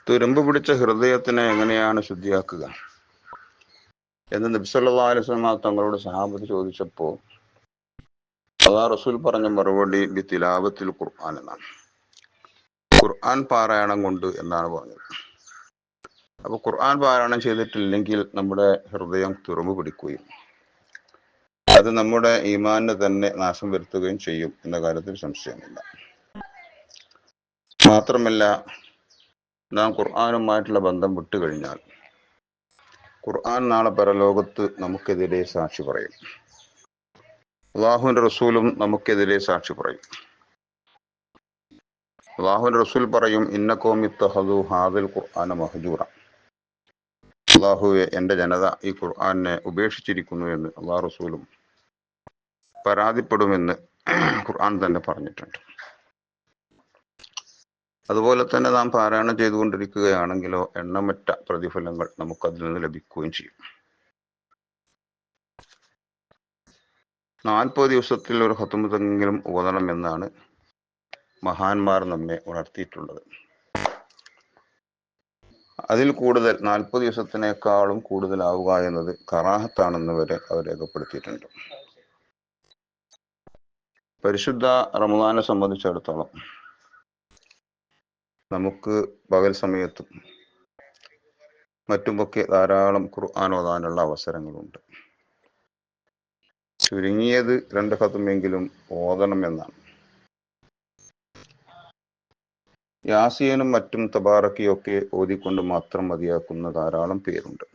തുരുമ്പ് പിടിച്ച ഹൃദയത്തിനെ എങ്ങനെയാണ് ശുദ്ധിയാക്കുക എന്ന് നബി സല്ലല്ലാഹു അലൈഹി വസല്ലം തങ്ങളോട് സഹാബത്ത് ചോദിച്ചപ്പോൾ അല്ലാഹു റസൂൽ പറഞ്ഞ മറുപടി ബി തിലാവത്തിൽ ഖുർആൻ എന്നാണ്. ഖുർആൻ പാരായണം കൊണ്ട് എന്നാണ് പറഞ്ഞത്. അപ്പൊ ഖുർആൻ പാരായണം ചെയ്തിട്ടില്ലെങ്കിൽ നമ്മുടെ ഹൃദയം തുരുമ്പ് പിടിക്കുകയും അത് നമ്മുടെ ഈമാനിന് തന്നെ നാശം വരുത്തുകയും ചെയ്യും എന്ന കാര്യത്തിൽ സംശയമില്ല. മാത്രമല്ല, നാം ഖുർആനുമായിട്ടുള്ള ബന്ധം വിട്ടുകഴിഞ്ഞാൽ ഖുർആൻ നാളെ പരലോകത്ത് നമുക്കെതിരെ സാക്ഷി പറയും. അള്ളാഹുവിന്റെ റസൂലും നമുക്കെതിരെ സാക്ഷി പറയും. അള്ളാഹുവിന്റെ റസൂൽ പറയും, ഇന്നകൗമ ഇത്തഖദു ഹാദൽ ഖുർആന മഹ്ജൂറ. അള്ളാഹുവെ, എന്റെ ജനത ഈ ഖുർആനെ ഉപേക്ഷിച്ചിരിക്കുന്നു എന്ന് അള്ളാഹു റസൂലും പരാതിപ്പെടുമെന്ന് ഖുർആൻ തന്നെ പറഞ്ഞിട്ടുണ്ട്. അതുപോലെ തന്നെ നാം പാരായണം ചെയ്തുകൊണ്ടിരിക്കുകയാണെങ്കിലോ എണ്ണമറ്റ പ്രതിഫലങ്ങൾ നമുക്കതിൽ നിന്ന് ലഭിക്കുകയും ചെയ്യും. 40 ദിവസത്തിൽ ഒരു ഖത്മത്തെങ്കിലും ഓതണം എന്നാണ് മഹാന്മാർ നമ്മെ ഉണർത്തിയിട്ടുള്ളത്. അതിൽ കൂടുതൽ 40 ദിവസത്തിനേക്കാളും കൂടുതലാവുക എന്നത് കറാഹത്താണെന്ന് വരെ അവർ രേഖപ്പെടുത്തിയിട്ടുണ്ട്. പരിശുദ്ധ റമദാനെ സംബന്ധിച്ചിടത്തോളം നമുക്ക് പകൽ സമയത്തും മറ്റുമൊക്കെ ധാരാളം ഖുർആൻ ഓതാനുള്ള അവസരങ്ങളുണ്ട്. ചുരുങ്ങിയത് 2 ഖത്മെങ്കിലും ഓതണം എന്നാണ്. യാസീനും മറ്റും തബാറക്കിയൊക്കെ ഓതിക്കൊണ്ട് മാത്രം മതിയാക്കുന്ന ധാരാളം പേരുണ്ട്.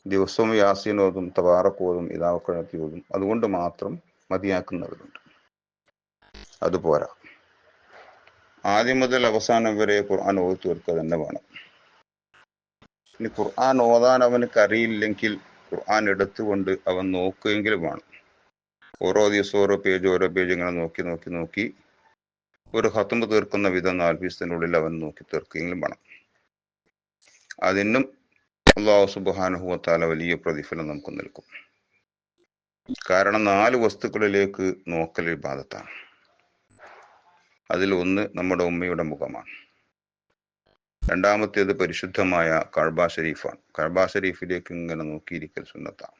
ദിവസവും യാസീൻ ഓതും, തബാറക്ക് ഓതും, ഇദാവക്കഴത്തി ഓതും, അതുകൊണ്ട് മാത്രം മതിയാക്കുന്നവരുണ്ട്. അതുപോരാ, ആദ്യം മുതൽ അവസാനം വരെ ഖുർആൻ ഓതി തീർക്കുക തന്നെ വേണം. ഇനി ഖുർആൻ ഓതാൻ അവനക്ക് അറിയില്ലെങ്കിൽ ഖുർആൻ എടുത്തുകൊണ്ട് അവൻ നോക്കുകയെങ്കിലും വേണം. ഓരോ ദിവസവും ഓരോ പേജ് ഇങ്ങനെ നോക്കി ഒരു ഖത്മ് തീർക്കുന്ന വിധം 4 ദിവസത്തിനുള്ളിൽ അവൻ നോക്കി തീർക്കുകയെങ്കിലും വേണം. അതിനും അല്ലാഹു സുബ്ഹാനഹു വ തആല വലിയ പ്രതിഫലം നമുക്ക് നൽകും. കാരണം 4 വസ്തുക്കളിലേക്ക് നോക്കൽ ഇബാദത്താണ്. അതിൽ ഒന്ന് നമ്മുടെ ഉമ്മയുടെ മുഖമാണ്. രണ്ടാമത്തേത് പരിശുദ്ധമായ കഅബ ഷരീഫാണ്. കഅബ ഷരീഫിലേക്ക് ഇങ്ങനെ നോക്കിയിരിക്കൽ സുന്നത്താണ്.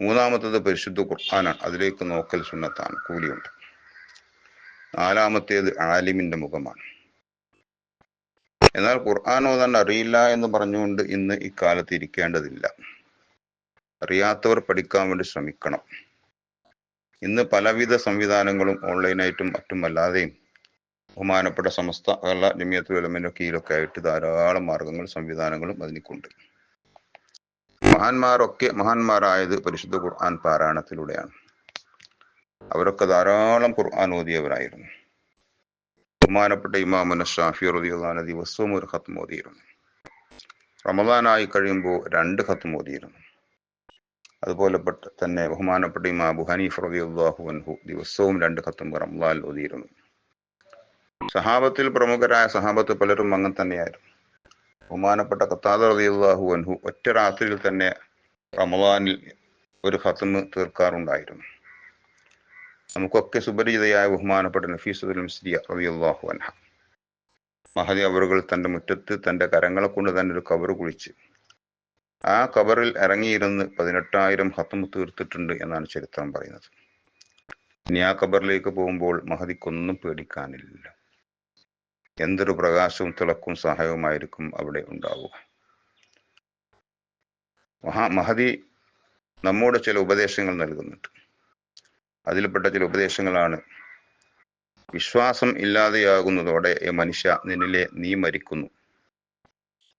മൂന്നാമത്തേത് പരിശുദ്ധ ഖുർആനാണ്. അതിലേക്ക് നോക്കൽ സുന്നത്താണ്, കൂലിയുണ്ട്. നാലാമത്തേത് ആലിമിന്റെ മുഖമാണ്. എന്നാൽ ഖുർആൻ ഓതാൻ അറിയില്ല എന്ന് പറഞ്ഞുകൊണ്ട് ഇന്ന് ഇക്കാലത്ത് ഇരിക്കേണ്ടതില്ല. അറിയാത്തവർ പഠിക്കാൻ വേണ്ടി ശ്രമിക്കണം. ഇന്ന് പലവിധ സംവിധാനങ്ങളും ഓൺലൈനായിട്ടും മറ്റുമല്ലാതെയും ബഹുമാനപ്പെട്ട സമസ്ത കേരള ജമിയത്തുൽ ഉലമയുടെ കീഴിലൊക്കെ ആയിട്ട് ധാരാളം മാർഗങ്ങളും സംവിധാനങ്ങളും അതിനുണ്ട്. മഹാന്മാരൊക്കെ മഹാന്മാരായത് പരിശുദ്ധ ഖുർആൻ പാരായണത്തിലൂടെയാണ്. അവരൊക്കെ ധാരാളം ഖുർആൻ ഓതിയവരായിരുന്നു. ബഹുമാനപ്പെട്ട ഇമാമുന ഷാഫി റളിയല്ലാഹു അൻഹു ദിവസവും ഒരു ഖത്മ് ഓതിയിരുന്നു. റമദാനായി കഴിയുമ്പോൾ 2 ഖത്മ് ഓതിയിരുന്നു. അതുപോലെ തന്നെ ബഹുമാനപ്പെട്ട ഇമാം അബൂ ഹനീഫ റളിയല്ലാഹു അൻഹു ദിവസവും 2 ഖത്മ് റമദാനിൽ ഓതിയിരുന്നു. സഹാബത്തിൽ പ്രമുഖരായ സഹാബത്ത് പലരും അങ്ങനെ തന്നെയായിരുന്നു. ബഹുമാനപ്പെട്ട ഖത്താദ റളിയല്ലാഹു അൻഹു ഒറ്റ രാത്രിയിൽ തന്നെ റമദാനിൽ ഒരു ഖത്മ് തീർക്കാറുണ്ടായിരുന്നു. നമുക്കൊക്കെ സുപരിചിതയായ ബഹുമാനപ്പെട്ട നഫീസത്തുൽ മിസ്രിയ റളിയല്ലാഹു അൻഹ, മഹദി അവറുകൾ തന്റെ മുറ്റത്ത് തന്റെ കരങ്ങളെ കൊണ്ട് തന്നെ ഒരു കബർ കുഴിച്ച് ആ കബറിൽ ഇറങ്ങിയിരുന്ന് 18,000 ഖത്മ് തീർത്തിട്ടുണ്ട് എന്നാണ് ചരിത്രം പറയുന്നത്. ഇനി ആ കബറിലേക്ക് പോകുമ്പോൾ മഹദിക്കൊന്നും പേടിക്കാനില്ല. എന്തൊരു പ്രകാശവും തിളക്കും സഹായവുമായിരിക്കും അവിടെ ഉണ്ടാവുക. മഹദി നമ്മോട് ചില ഉപദേശങ്ങൾ നൽകുന്നുണ്ട്. അതിൽപ്പെട്ട ചില ഉപദേശങ്ങളാണ്: വിശ്വാസം ഇല്ലാതെയാകുന്നതോടെ മനുഷ്യ നിന്നിലെ നീ മരിക്കുന്നു.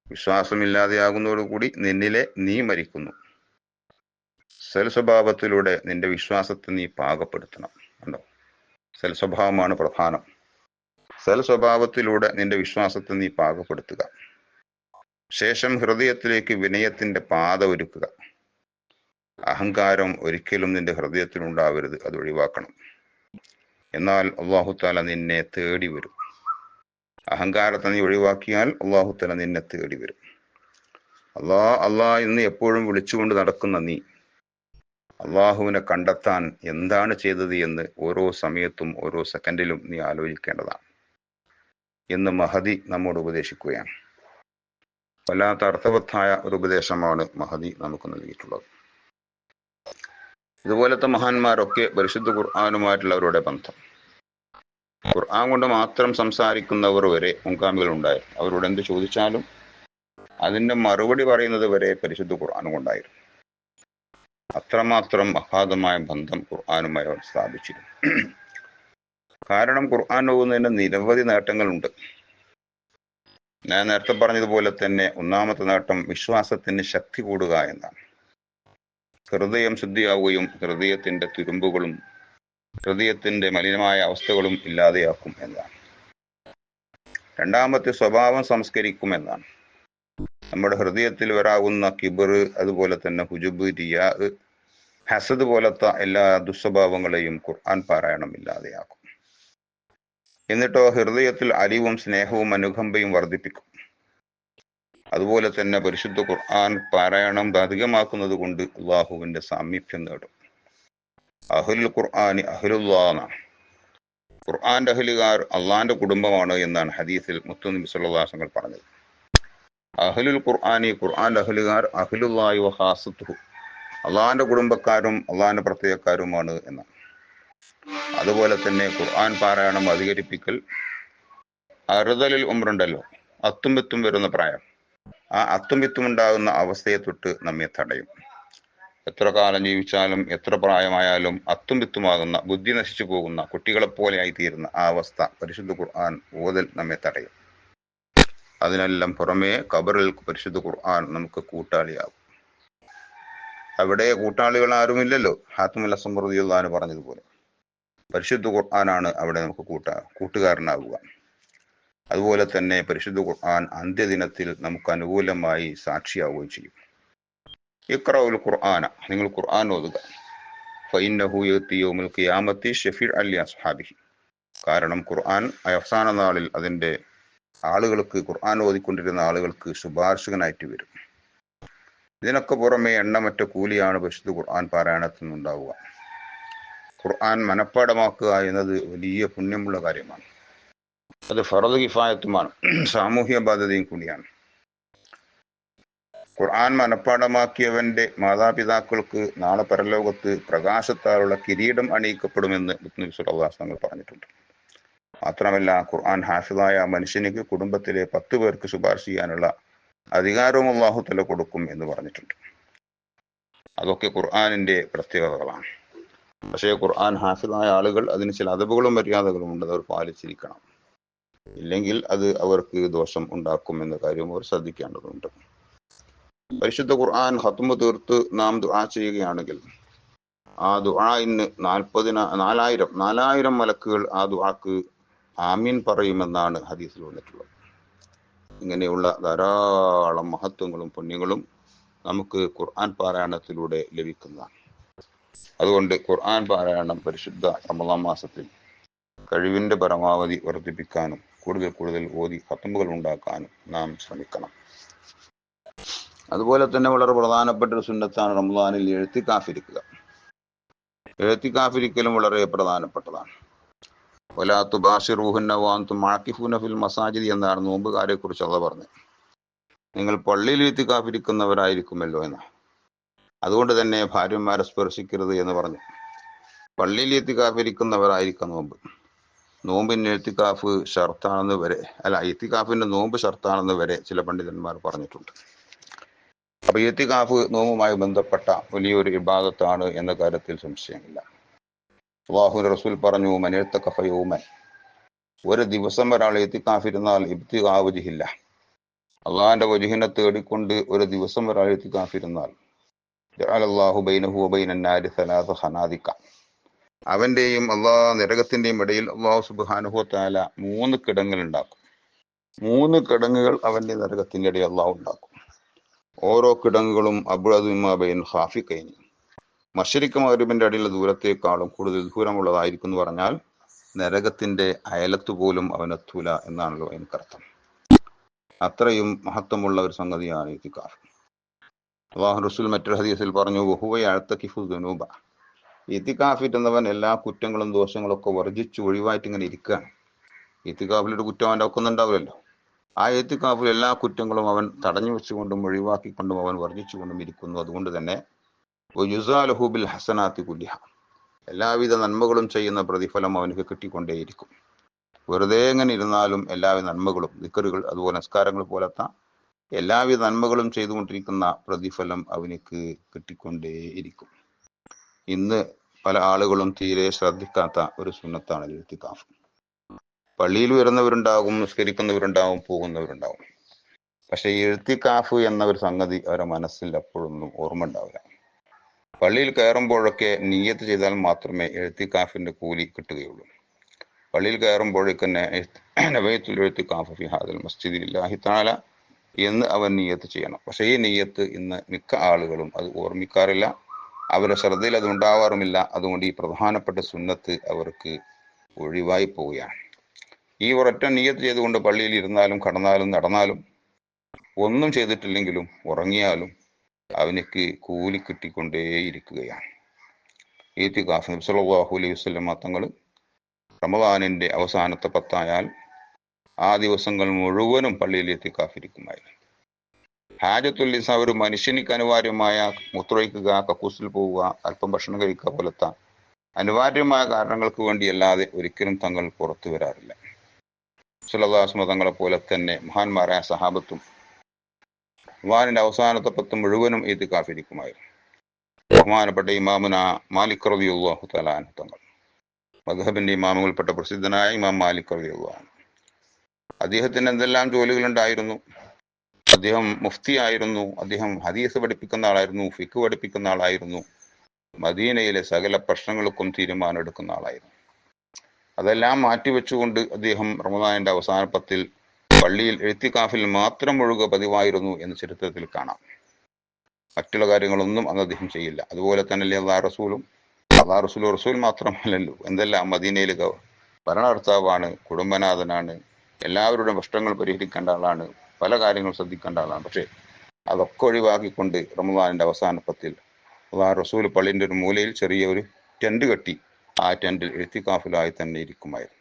വിശ്വാസം ഇല്ലാതെയാകുന്നതോടുകൂടി നിന്നിലെ നീ മരിക്കുന്നു. സൽസ്വഭാവത്തിലൂടെ നിന്റെ വിശ്വാസത്തെ നീ പാകപ്പെടുത്തണം. കണ്ടോ, സൽസ്വഭാവമാണ് പ്രധാനം. സൽസ്വഭാവത്തിലൂടെ നിന്റെ വിശ്വാസത്തെ നീ പാകപ്പെടുത്തുക. ശേഷം ഹൃദയത്തിലേക്ക് വിനയത്തിന്റെ പാത ഒരുക്കുക. അഹങ്കാരം ഒരിക്കലും നിന്റെ ഹൃദയത്തിൽ ഉണ്ടാവരുത്, അത് ഒഴിവാക്കണം. എന്നാൽ അല്ലാഹു തആല നിന്നെ തേടി വരും. അഹങ്കാരത്തെ നീ ഒഴിവാക്കിയാൽ അല്ലാഹു തആല നിന്നെ തേടി വരും. അല്ലാ എന്ന് എപ്പോഴും വിളിച്ചുകൊണ്ട് നടക്കുന്ന നീ അള്ളാഹുവിനെ കണ്ടെത്താൻ എന്താണ് ചെയ്തത് എന്ന് ഓരോ സമയത്തും ഓരോ സെക്കൻഡിലും നീ ആലോചിക്കേണ്ടതാണ്. എന്ന് മഹദി നമ്മോട് ഉപദേശിക്കുകയാണ്. വല്ലാത്ത അർത്ഥവത്തായ ഒരു ഉപദേശമാണ് മഹദി നമുക്ക് നൽകിയിട്ടുള്ളത്. ഇതുപോലത്തെ മഹാന്മാരൊക്കെ പരിശുദ്ധ ഖുർആനുമായിട്ടുള്ളവരുടെ ബന്ധം, ഖുർആൻ കൊണ്ട് മാത്രം സംസാരിക്കുന്നവർ വരെ മുൻഗാമികൾ ഉണ്ടായിരുന്നു. അവരോട് എന്ത് ചോദിച്ചാലും അതിന്റെ മറുപടി പറയുന്നത് വരെ പരിശുദ്ധ ഖുർആൻ കൊണ്ടായിരുന്നു. അത്രമാത്രം അഗാധമായ ബന്ധം ഖുർആനുമായി അവർ സ്ഥാപിച്ചിരുന്നു. കാരണം ഖുർആൻ ഓതുന്നതിന് നിരവധി നേട്ടങ്ങളുണ്ട്. ഞാൻ നേരത്തെ പറഞ്ഞതുപോലെ തന്നെ ഒന്നാമത്തെ നേട്ടം വിശ്വാസത്തിന് ശക്തി കൂടുക എന്നാണ്. ഹൃദയം ശുദ്ധിയാവുകയും ഹൃദയത്തിന്റെ തുരുമ്പുകളും ഹൃദയത്തിന്റെ മലിനമായ അവസ്ഥകളും ഇല്ലാതെയാക്കും എന്നാണ്. രണ്ടാമത്തെ സ്വഭാവം സംസ്കരിക്കും എന്നാണ്. നമ്മുടെ ഹൃദയത്തിൽ വരാവുന്ന കിബർ, അതുപോലെ തന്നെ ഹുജുബ്, റിയാ, ഹസദ് പോലത്തെ എല്ലാ ദുസ്വഭാവങ്ങളെയും ഖുർആൻ പാരായണം ഇല്ലാതെയാക്കും. എന്നിട്ടോ ഹൃദയത്തിൽ അലിവും സ്നേഹവും അനുകമ്പയും വർദ്ധിപ്പിക്കും. അതുപോലെ തന്നെ പരിശുദ്ധ ഖുർആൻ പാരായണം അധികമാക്കുന്നത് കൊണ്ട് അള്ളാഹുവിന്റെ സാമീപ്യം നേടും. അഹ്ലുൽ ഖുർആനി അഹ്ലുല്ലാഹ് എന്നാണ്. ഖുർആന്റെ അഹ്ലുകാർ അള്ളാന്റെ കുടുംബമാണ് എന്നാണ് ഹദീസിൽ മുത്തുനബി സ്വല്ലല്ലാഹു അലൈഹി വസല്ലം പറഞ്ഞത്. അഹ്ലുൽ ഖുർആനി, ഖുർആന്റെ അഹ്ലുകാർ അഹ്ലുല്ലാഹി വ ഖാസത്തുഹു, അള്ളാന്റെ കുടുംബക്കാരും അള്ളാന്റെ പ്രത്യേകക്കാരുമാണ് എന്നാണ്. അതുപോലെ തന്നെ ഖുർആൻ പാരായണം അധികരിപ്പിക്കൽ അറുതലിൽ ഉംറുണ്ടല്ലോ, അത്തും വിത്തും വരുന്ന പ്രായം, ആ അത്തും വിത്തും ഉണ്ടാകുന്ന അവസ്ഥയെ തൊട്ട് നമ്മെ തടയും. എത്ര കാലം ജീവിച്ചാലും എത്ര പ്രായമായാലും അത്തും വിത്തുമാകുന്ന, ബുദ്ധി നശിച്ചു പോകുന്ന കുട്ടികളെപ്പോലെ ആയിത്തീരുന്ന ആ അവസ്ഥ പരിശുദ്ധ ഖുർആൻ ഓതൽ നമ്മെ തടയും. അതിനെല്ലാം പുറമേ ഖബറിൽ പരിശുദ്ധ ഖുർആൻ നമുക്ക് കൂട്ടാളിയാകും. അവിടെ കൂട്ടാളികൾ ആരുമില്ലല്ലോ. ഹാത്തിമുൽ അസ്സം റളിയല്ലാഹു അൻഹു പറഞ്ഞതുപോലെ പരിശുദ്ധ ഖുർആനാണ് അവിടെ നമുക്ക് കൂട്ടുകാരനാവുക. അതുപോലെ തന്നെ പരിശുദ്ധ ഖുർആൻ അന്ത്യദിനത്തിൽ നമുക്ക് അനുകൂലമായി സാക്ഷിയാവുകയും ചെയ്യും. ഇഖ്റഉൽ ഖുർആന, നിങ്ങൾ ഖുർആൻ ഓതുക. ഫഇന്നഹു യഅതി യൗമുൽ ഖിയാമത്തി ഷഫീഅൻ ലി അസ്ഹാബിഹി, കാരണം ഖുർആൻ അവസാന നാളിൽ അതിന്റെ ആളുകൾക്ക്, ഖുർആൻ ഓതിക്കൊണ്ടിരുന്ന ആളുകൾക്ക് ശുപാർശകനായിട്ട് വരും. ഇതിനൊക്കെ പുറമെ എണ്ണമറ്റ കൂലിയാണ് പരിശുദ്ധ ഖുർആൻ പാരായണത്തിൽ നിന്നുണ്ടാവുക. ഖുർആൻ മനഃപ്പാഠമാക്കുക എന്നത് വലിയ പുണ്യമുള്ള കാര്യമാണ്. അത് ഫർദ് കിഫായത്തുമാണ്, സാമൂഹ്യ ബാധ്യതയും കൂടിയാണ്. ഖുർആൻ മനഃപ്പാഠമാക്കിയവന്റെ മാതാപിതാക്കൾക്ക് നാളെ പരലോകത്ത് പ്രകാശത്താലുള്ള കിരീടം അണിയിക്കപ്പെടുമെന്ന് നബി സ്വല്ലല്ലാഹു അലൈഹി വസല്ലം പറഞ്ഞിട്ടുണ്ട്. മാത്രമല്ല ഖുർആൻ ഹാഫിളായ മനുഷ്യനിക്ക് കുടുംബത്തിലെ 10 പേർക്ക് ശുപാർശ ചെയ്യാനുള്ള അധികാരവും അല്ലാഹു തആല കൊടുക്കും എന്ന് പറഞ്ഞിട്ടുണ്ട്. അതൊക്കെ ഖുർആനിന്റെ പ്രത്യേകതകളാണ്. പക്ഷേ ഖുർആൻ ഹാഫിളായ ആളുകൾ അതിന് ചില അദബുകളും മര്യാദകളും ഉണ്ട്, അവർ പാലിച്ചിരിക്കണം. ഇല്ലെങ്കിൽ അത് അവർക്ക് ദോഷം ഉണ്ടാക്കും എന്ന കാര്യം അവർ ശ്രദ്ധിക്കേണ്ടതുണ്ട്. പരിശുദ്ധ ഖുർആൻ ഖത്മ് തീർത്ത് നാം ദുആ ചെയ്യുകയാണെങ്കിൽ ആ ദുആഇന് 4000 മലക്കുകൾ ആ ദുആക്ക് ആമീൻ പറയുമെന്നാണ് ഹദീസിൽ വന്നിട്ടുള്ളത്. ഇങ്ങനെയുള്ള ധാരാളം മഹത്വങ്ങളും പുണ്യങ്ങളും നമുക്ക് ഖുർആൻ പാരായണത്തിലൂടെ ലഭിക്കുന്നതാണ്. അതുകൊണ്ട് ഖുർആൻ പാരായണം പരിശുദ്ധ റമളാൻ മാസത്തിൽ കഴിവിന്റെ പരമാവധി വർദ്ധിപ്പിക്കാനും കൂടുതൽ ഓതി ഖത്മുകൾ ഉണ്ടാക്കാനും നാം ശ്രമിക്കണം. അതുപോലെ തന്നെ വളരെ പ്രധാനപ്പെട്ട ഒരു സുന്നത്താണ് റമളാനിൽ എഴുത്തിക്കാഫിരിക്കുക. എഴുത്തിക്കാഫിരിക്കലും വളരെ പ്രധാനപ്പെട്ടതാണ്. വലാ തുബാശിറൂഹുന്ന വഅൻതും ആകിഫൂന ഫിൽ മസാജിദ് എന്നാണ് നോമ്പുകാരെ കുറിച്ച് അല്ലാഹു പറഞ്ഞത്. നിങ്ങൾ പള്ളിയിൽ എഴുത്തിക്കാഫിരിക്കുന്നവരായിരിക്കുമല്ലോ എന്ന്. അതുകൊണ്ട് തന്നെ ഭാര്യമാരെ സ്പർശിക്കരുത് എന്ന് പറഞ്ഞു. പള്ളിയിൽ എഴുത്തിക്കാഫിരിക്കുന്നവരായിരിക്കും നോമ്പിന് എഴുത്തിക്കാഫ് ഷർത്താണെന്ന് വരെ, എഴുത്തിക്കാഫിന്റെ നോമ്പ് ഷർത്താണെന്ന് വരെ ചില പണ്ഡിതന്മാർ പറഞ്ഞിട്ടുണ്ട്. അപ്പൊ എത്തികാഫ് നോമ്പുമായി ബന്ധപ്പെട്ട വലിയൊരു ഇബാദത്താണ് എന്ന കാര്യത്തിൽ സംശയമില്ല. അല്ലാഹുവിന്റെ റസൂൽ പറഞ്ഞു, മനിഅ്തഖഫ യൗമൻ, ഒരു ദിവസം ഒരാൾ എത്തിക്കാഫിരുന്നാൽ ഇബ്തിഗാ വജ്ഹില്ല, അള്ളാഹിന്റെ വജ്ഹിനെ തേടിക്കൊണ്ട് ഒരു ദിവസം ഒരാൾ എത്തിക്കാഫിരുന്നാൽ ജഅലല്ലാഹു ബൈനഹു വബൈനൻ നാരി സലാസ ഖനാദിക, അവന്റെയും അള്ളാഹ് നരകത്തിന്റെയും ഇടയിൽ അള്ളാഹു സുബ്ഹാനഹു വ തആല 3 കിടങ്ങുകൾ ഉണ്ടാക്കും. 3 കിടങ്ങുകൾ അവന്റെ നരകത്തിന്റെ ഇടയിൽ അള്ളാഹു ഉണ്ടാക്കും. ഓരോ കിടങ്ങുകളും അബ്അദുമാബൈൻ ഖാഫിഖൈനി, മശ്രിഖ് മഗ്രിബിന്റെ അടിയിലുള്ള ദൂരത്തേക്കാളും കൂടുതൽ ദൂരമുള്ളതായിരിക്കും എന്ന് പറഞ്ഞാൽ നരകത്തിന്റെ അയലത്ത് പോലും അവനെത്തൂല എന്നാണല്ലോ എനിക്കർത്ഥം. അത്രയും മഹത്വമുള്ള ഒരു സംഗതിയാണ് ഇത്തികാഫ്. അല്ലാഹു റസൂൽ മറ്റൊരു ഹദീസിൽ പറഞ്ഞു, വഹുവ യഅ്തകിഫു ദുനൂബ, ഇത്തികാഫിറ്റുന്നവൻ എല്ലാ കുറ്റങ്ങളും ദോഷങ്ങളും ഒക്കെ വർജിച്ച് ഒഴിവായിട്ട് ഇങ്ങനെ ഇരിക്കുകയാണ്. എത്തിക്കാഫിലൊരു കുറ്റം അവൻ്റെ ഒക്കുന്നുണ്ടാവില്ലല്ലോ. ആ എത്തിക്കാഫിൽ എല്ലാ കുറ്റങ്ങളും അവൻ തടഞ്ഞു വെച്ചുകൊണ്ടും ഒഴിവാക്കിക്കൊണ്ടും അവൻ വർജിച്ചുകൊണ്ടും ഇരിക്കുന്നു. അതുകൊണ്ട് തന്നെ യുസാലഹുബിൽ ഹസനാത്തി കുല്ലിഹ, എല്ലാവിധ നന്മകളും ചെയ്യുന്ന പ്രതിഫലം അവനക്ക് കിട്ടിക്കൊണ്ടേയിരിക്കും. വെറുതെ എങ്ങനെ ഇരുന്നാലും എല്ലാവിധ നന്മകളും, ദിക്റുകൾ, അതുപോലെ നമസ്കാരങ്ങൾ പോലത്തെ എല്ലാവിധ നന്മകളും ചെയ്തുകൊണ്ടിരിക്കുന്ന പ്രതിഫലം അവനക്ക് കിട്ടിക്കൊണ്ടേയിരിക്കും. ഇന്ന് പല ആളുകളും തീരെ ശ്രദ്ധിക്കാത്ത ഒരു സുന്നത്താണ് ഇത്തിക്കാഫ്. പള്ളിയിൽ വരുന്നവരുണ്ടാകും, നിസ്കരിക്കുന്നവരുണ്ടാവും, പോകുന്നവരുണ്ടാവും. പക്ഷെ ഈ ഇത്തിക്കാഫ് എന്ന ഒരു സംഗതി അവരുടെ മനസ്സിൽ എപ്പോഴൊന്നും ഓർമ്മ ഉണ്ടാവില്ല. പള്ളിയിൽ കയറുമ്പോഴൊക്കെ നിയ്യത്ത് ചെയ്താൽ മാത്രമേ ഇത്തിക്കാഫിന്റെ കൂലി കിട്ടുകയുള്ളൂ. പള്ളിയിൽ കയറുമ്പോഴേക്ക് തന്നെ നബയ്തുൽ ഇത്തിക്കാഫ് ഫി ഹാദൽ മസ്ജിദി ലില്ലാഹി തആല എന്ന് അവൻ നിയ്യത്ത് ചെയ്യണം. പക്ഷെ ഈ നിയ്യത്ത് ഇന്ന് മിക്ക ആളുകളും അത് ഓർമ്മിക്കാറില്ല, അവരുടെ ശ്രദ്ധയിൽ അത് ഉണ്ടാവാറുമില്ല. അതുകൊണ്ട് ഈ പ്രധാനപ്പെട്ട സുന്നത്ത് അവർക്ക് ഒഴിവായി പോവുകയാണ്. ഈ ഒരൊറ്റ നിയ്യത്ത് ചെയ്തുകൊണ്ട് പള്ളിയിൽ ഇരുന്നാലും കടന്നാലും നടന്നാലും ഒന്നും ചെയ്തിട്ടില്ലെങ്കിലും ഉറങ്ങിയാലും അവനക്ക് കൂലി കിട്ടിക്കൊണ്ടേയിരിക്കുകയാണ്. ഇത്തികാഫ് നബി സല്ലല്ലാഹു അലൈഹി വസല്ലം തങ്ങൾ റമദാനിന്റെ അവസാനത്തെ 10 ആ ദിവസങ്ങൾ മുഴുവനും പള്ളിയിൽ ഇത്തികാഫിരിക്കുമായിരുന്നു. ഹാജത്തുൽ ലിസ, ഒരു മനുഷ്യനിക്ക് അനിവാര്യമായ മൂത്രമൊഴിക്കുക, കക്കൂസിൽ പോവുക, അല്പം ഭക്ഷണം കഴിക്കുക പോലത്തെ അനിവാര്യമായ കാരണങ്ങൾക്ക് വേണ്ടിയല്ലാതെ ഒരിക്കലും തങ്ങൾ പുറത്തു വരാറില്ല. സല്ലല്ലാഹു തങ്ങളെ പോലെ തന്നെ മഹാന്മാരായ സഹാബത്തും റമദാനിന്റെ അവസാനത്തെ 10 മുഴുവനും ഇത്തികാഫിരിക്കുമായിരുന്നു. ബഹുമാനപ്പെട്ട ഇമാമുന മാലിക് റളിയല്ലാഹു തആല അൻഹു തങ്ങൾ, മദ്ഹബിന്റെ ഇമാമുകൾപ്പെട്ട പ്രസിദ്ധനായ ഇമാം മാലിക് റളിയല്ലാഹു അൻഹു, അദ്ദേഹത്തിന് എന്തെല്ലാം ജോലികളുണ്ടായിരുന്നു. അദ്ദേഹം മുഫ്തി ആയിരുന്നു, അദ്ദേഹം ഹദീസ് പഠിപ്പിക്കുന്ന ആളായിരുന്നു, ഫിഖ് പഠിപ്പിക്കുന്ന ആളായിരുന്നു, മദീനയിലെ സകല പ്രശ്നങ്ങൾക്കും തീരുമാനം എടുക്കുന്ന ആളായിരുന്നു. അതെല്ലാം മാറ്റിവെച്ചുകൊണ്ട് അദ്ദേഹം റമദാനിന്റെ അവസാന 10 പള്ളിയിൽ ഇത്തികാഫിൽ മാത്രം മുഴുക പതിവായിരുന്നു എന്ന് ചരിത്രത്തിൽ കാണാം. മറ്റുള്ള കാര്യങ്ങളൊന്നും അന്ന് അദ്ദേഹം ചെയ്യില്ല. അതുപോലെ തന്നെ റസൂൽ മാത്രമല്ലല്ലോ, എന്തെല്ലാം മദീനയിൽ ഭരണകർത്താവാണ്, കുടുംബനാഥനാണ്, എല്ലാവരുടെയും പ്രശ്നങ്ങൾ പരിഹരിക്കേണ്ട ആളാണ്, പല കാര്യങ്ങൾ ശ്രദ്ധിക്കേണ്ട ആളാണ്. പക്ഷെ അതൊക്കെ ഒഴിവാക്കിക്കൊണ്ട് റമദാനിന്റെ അവസാന 10 റസൂൽ പള്ളിന്റെ ഒരു മൂലയിൽ ചെറിയ ഒരു ടെന്റ് കെട്ടി ആ ടെന്റിൽ ഇത്തികാഫിലായി തന്നെ ഇരിക്കുമായിരുന്നു.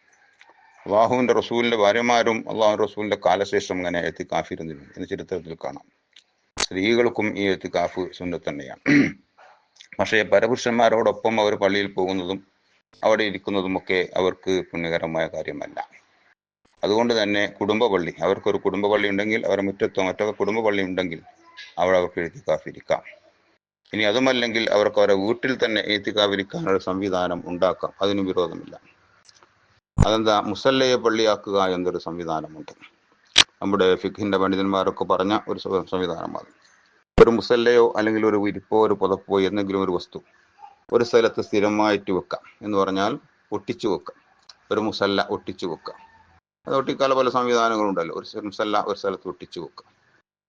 അള്ളാഹുവിന്റെ റസൂലിന്റെ ഭാര്യമാരും അള്ളാഹു റസൂലിന്റെ കാലശേഷം അങ്ങനെ ഇത്തികാഫിരുന്നിരുന്നു എന്ന് ചരിത്രത്തിൽ കാണാം. സ്ത്രീകൾക്കും ഈ ഇത്തികാഫ് സുന്നത്ത് തന്നെയാണ്. പക്ഷേ പരപുരുഷന്മാരോടൊപ്പം അവർ പള്ളിയിൽ പോകുന്നതും അവിടെ ഇരിക്കുന്നതുമൊക്കെ അവർക്ക് പുണ്യകരമായ കാര്യമല്ല. അതുകൊണ്ട് തന്നെ കുടുംബപള്ളി, അവർക്കൊരു കുടുംബപള്ളി ഉണ്ടെങ്കിൽ, അവരുടെ മുറ്റത്തോ മറ്റൊക്കെ കുടുംബപള്ളി ഉണ്ടെങ്കിൽ അവിടെ അവർക്ക് ഇത്തികാഫിരിക്കാം. ഇനി അതുമല്ലെങ്കിൽ അവർക്ക് അവരുടെ വീട്ടിൽ തന്നെ ഇത്തികാഫിരിക്കാനുള്ള സംവിധാനം ഉണ്ടാക്കാം, അതിന് വിരോധമില്ല. അതെന്താ, മുസല്ലയെ പള്ളിയാക്കുക എന്നൊരു സംവിധാനമുണ്ട്. നമ്മുടെ ഫിഖിന്റെ പണ്ഡിതന്മാരൊക്കെ പറഞ്ഞ ഒരു സംവിധാനമാണ്. ഒരു മുസല്ലയോ അല്ലെങ്കിൽ ഒരു വിരിപ്പോ ഒരു പുതപ്പോ എന്തെങ്കിലും ഒരു വസ്തു ഒരു സ്ഥലത്ത് സ്ഥിരമായിട്ട് വെക്കാം. എന്ന് പറഞ്ഞാൽ ഒട്ടിച്ചു വെക്കാം. ഒരു മുസല്ല ഒട്ടിച്ചു വെക്കാം. അത് ഒട്ടിക്കാല പല സംവിധാനങ്ങളുണ്ടല്ലോ. ഒരു മുസല്ല ഒരു സ്ഥലത്ത് ഒട്ടിച്ചു വെക്കാം,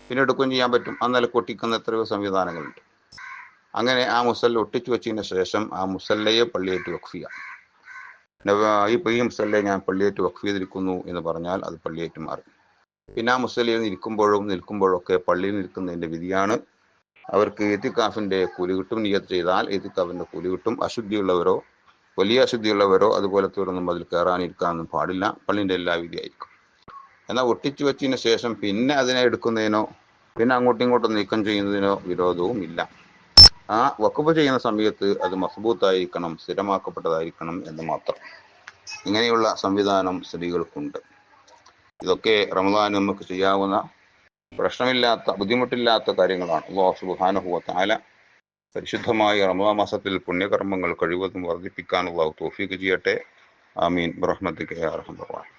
പിന്നെ എടുക്കുകയും ചെയ്യാൻ പറ്റും. ആ നിലക്ക് ഒട്ടിക്കുന്ന എത്രയോ സംവിധാനങ്ങളുണ്ട്. അങ്ങനെ ആ മുസല്ല ഒട്ടിച്ചു വെച്ചതിന് ശേഷം ആ മുസല്ലയെ പള്ളിയായിട്ട് വഖഫ് ചെയ്യാം. ഈ മുസല്ലയെ ഞാൻ പള്ളിയായിട്ട് വഖഫ് ചെയ്തിരിക്കുന്നു എന്ന് പറഞ്ഞാൽ അത് പള്ളിയായിട്ട് മാറും. പിന്നെ ആ മുസല്ലയിൽ നിൽക്കുമ്പോഴൊക്കെ പള്ളിയിൽ നിൽക്കുന്നതിന്റെ വിധിയാണ്. അവർക്ക് ഇത്തികാഫിന്റെ കൂലി കിട്ടും. നിയ്യത്ത് ചെയ്താൽ ഇത്തികാഫിന്റെ കൂലി കിട്ടും. അശുദ്ധിയുള്ളവരോ വലിയ അശുദ്ധിയുള്ളവരോ അതുപോലത്തെവരൊന്നും അതിൽ കയറാനിരിക്കാനൊന്നും പാടില്ല. പള്ളിന്റെ എല്ലാ വിധിയായിരിക്കും. എന്നാൽ ഒട്ടിച്ചു വെച്ചതിന് ശേഷം പിന്നെ അതിനെ എടുക്കുന്നതിനോ പിന്നെ അങ്ങോട്ടും ഇങ്ങോട്ടും നീക്കം ചെയ്യുന്നതിനോ വിരോധവും ഇല്ല. ആ വഖഫ് ചെയ്യുന്ന സമയത്ത് അത് മസ്ബൂത്തായിരിക്കണം, സ്ഥിരമാക്കപ്പെട്ടതായിരിക്കണം എന്ന് മാത്രം. ഇങ്ങനെയുള്ള സംവിധാനം സ്ത്രീകൾക്കുണ്ട്. ഇതൊക്കെ റമദാൻ നമുക്ക് ചെയ്യാവുന്ന പ്രശ്നമില്ലാത്ത ബുദ്ധിമുട്ടില്ലാത്ത കാര്യങ്ങളാണ്. അല്ലാഹു സുബ്ഹാനഹു വ തആല പരിശുദ്ധമായ റമദാൻ മാസത്തിൽ പുണ്യകർമ്മങ്ങൾ കഴിവതും വർദ്ധിപ്പിക്കാൻ അല്ലാഹു തൗഫീഖ് ചെയ്യട്ടെ. ആമീൻ ബിറഹ്മതിക യാ അർഹമർ റഹീം.